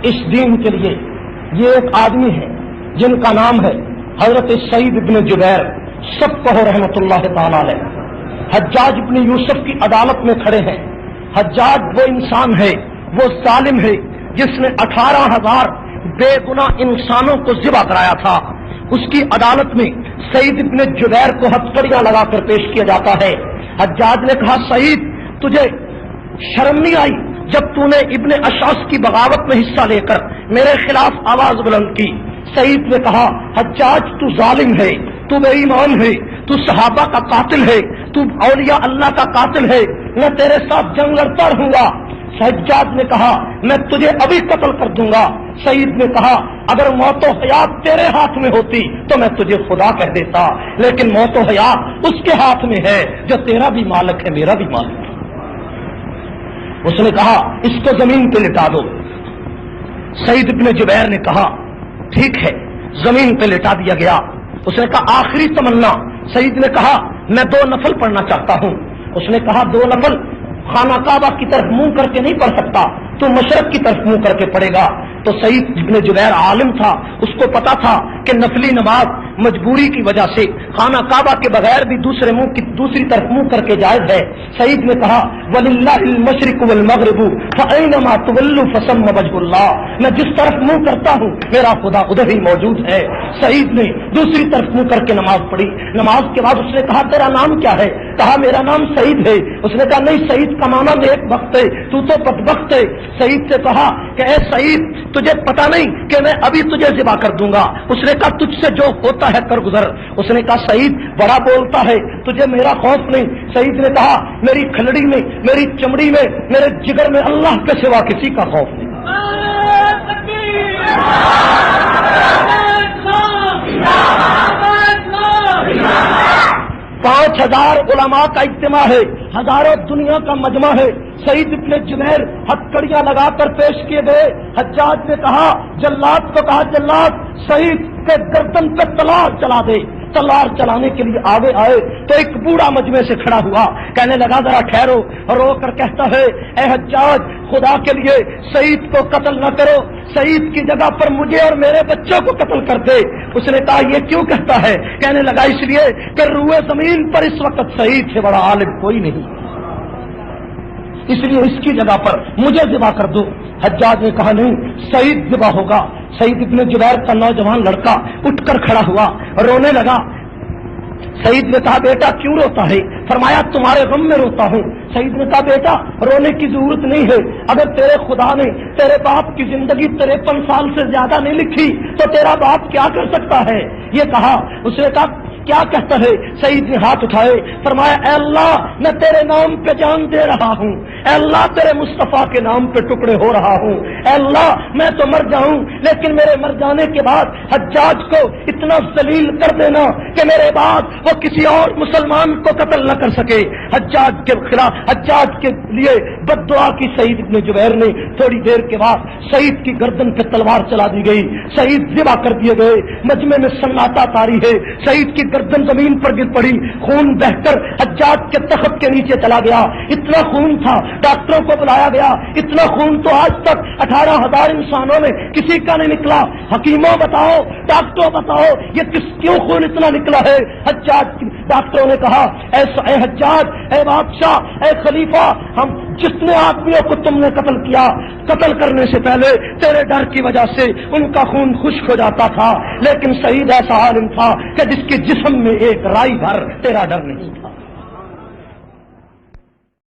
اس دین کے لیے. یہ ایک آدمی ہے جن کا نام ہے حضرت سعید ابن جبیر، سب کہو رحمت اللہ تعالی علیہ. حجاج ابن یوسف کی عدالت میں کھڑے ہیں. حجاج وہ انسان ہے، وہ ظالم ہے جس نے 18,000 بے گناہ انسانوں کو ذبح کرایا تھا. اس کی عدالت میں سعید ابن جبیر کو ہتھکڑیاں لگا کر پیش کیا جاتا ہے. حجاج نے کہا سعید تجھے شرم نہیں آئی جب تو نے ابن اشعث کی بغاوت میں حصہ لے کر میرے خلاف آواز بلند کی؟ سعید نے کہا حجاج تو ظالم ہے، تو بے ایمان ہے، تو صحابہ کا قاتل ہے، تو اولیاء اللہ کا قاتل ہے، میں تیرے ساتھ جنگ لڑتا رہوں گا. حجاج نے کہا میں تجھے ابھی قتل کر دوں گا. سعید نے کہا اگر موت و حیات تیرے ہاتھ میں ہوتی تو میں تجھے خدا کہہ دیتا، لیکن موت و حیات اس کے ہاتھ میں ہے جو تیرا بھی مالک ہے میرا بھی مالک ہے. اس نے کہا اس کو زمین پہ لٹا دو. سعید ابن جبیر نے کہا ٹھیک ہے، زمین پہ لٹا دیا گیا. اس نے کہا آخری تمنا. سعید نے کہا میں 2 نفل پڑھنا چاہتا ہوں. اس نے کہا 2 نفل خانہ کعبہ کی طرف منہ کر کے نہیں پڑھ سکتا، تو مشرق کی طرف منہ کر کے پڑھے گا. تو سعید ابن جبیر عالم تھا، اس کو پتا تھا کہ نفلی نماز مجبوری کی وجہ سے خانہ کعبہ کے بغیر بھی دوسری طرف منہ کر کے جائز ہے. سعید نے کہا وَلِلَّهِ الْمَشْرِقُ وَالْمَغْرِبُ فَأَيْنَمَا تُوَلُّوا فَثَمَّ وَجْهُ اللَّهِ. میں جس طرف منہ کرتا ہوں میرا خدا ادھر ہی موجود ہے. سعید نے دوسری طرف منہ کر کے نماز پڑھی. نماز کے بعد اس نے کہا تیرا نام کیا ہے؟ کہا میرا نام سعید ہے. اس نے کہا نہیں، سعید کا معنی نیک بخت ہے، تو بدبخت ہے. سعید سے کہا کہ اے سعید تجھے پتا نہیں کہ میں ابھی تجھے ذبح کر دوں گا. اس نے کہا تجھ سے جو ہوتا ہے کر گزر. اس نے کہا سعید بڑا بولتا ہے، تجھے میرا خوف نہیں. سعید نے کہا میری کھلڑی میں، میری چمڑی میں، میرے جگر میں اللہ کے سوا کسی کا خوف نہیں. 5,000 علماء کا اجتماع ہے، ہزاروں دنیا کا مجمع ہے. سعید ابن جبیر ہتھکڑیاں لگا کر پیش کیے گئے. حجاج نے کہا جلاد کو کہا جلاد سعید کے گردن پہ تلوار چلا دے. تلوار چلانے کے لیے آگے آئے تو ایک بوڑھا مجمع سے کھڑا ہوا، کہنے لگا ذرا ٹھہرو. رو کر کہتا ہے اے حجاج خدا کے لیے سعید کو قتل نہ کرو، سعید کی جگہ پر مجھے اور میرے بچوں کو قتل کر دے. اس نے کہا یہ کیوں کہتا ہے؟ کہنے لگا اس لیے کہ روئے زمین پر اس وقت سعید سے بڑا عالم کوئی نہیں، اس لیے اس کی جگہ پر مجھے ذبح کر دو. حجاج نے کہا نہیں، سعید ذبح ہوگا. سعید ابن جبیر کا نوجوان لڑکا اٹھ کر کھڑا ہوا، رونے لگا. سعید نے کہا بیٹا کیوں روتا ہے؟ فرمایا تمہارے غم میں روتا ہوں. سعید نے کہا بیٹا رونے کی ضرورت نہیں ہے، اگر تیرے خدا نے تیرے باپ کی زندگی 53 سال سے زیادہ نہیں لکھی تو تیرا باپ کیا کر سکتا ہے؟ یہ کہا. اس نے کہا کیا کہتا ہے؟ سعید نے ہاتھ اٹھائے، فرمایا اے اللہ میں تیرے نام پہ جان دے رہا ہوں، اے اللہ تیرے مصطفیٰ کے نام پہ ٹکڑے ہو رہا ہوں، اے اللہ میں تو مر جاؤں لیکن میرے مر جانے کے بعد حجاج کو اتنا ذلیل کر دینا کہ میرے بعد وہ کسی اور مسلمان کو قتل نہ کر سکے. حجاج کے خلاف، حجاج کے لیے بد دعا کی سعید ابن جبیر نے. تھوڑی دیر کے بعد سعید کی گردن پہ تلوار چلا دی گئی، سعید ذبح کر دیے گئے. مجمع میں سناٹا طاری ہے. سعید کی گردن زمین پر گر پڑی، خون بہ کر حجاج کے تخت کے نیچے چلا گیا. اتنا خون تھا ڈاکٹروں کو بلایا گیا، اتنا خون تو آج تک 18,000 انسانوں میں کسی کا نہیں نکلا. حکیموں بتاؤ، ڈاکٹروں بتاؤ یہ کیوں خون اتنا نکلا ہے؟ حجاج ڈاکٹروں نے کہا اے حجاج، اے بادشاہ، اے خلیفہ، ہم جتنے آدمیوں کو تم نے قتل کیا، قتل کرنے سے پہلے تیرے ڈر کی وجہ سے ان کا خون خشک ہو جاتا تھا، لیکن سعید ایسا عالم تھا کہ جس کے جسم میں ایک رائی بھر تیرا ڈر نہیں تھا.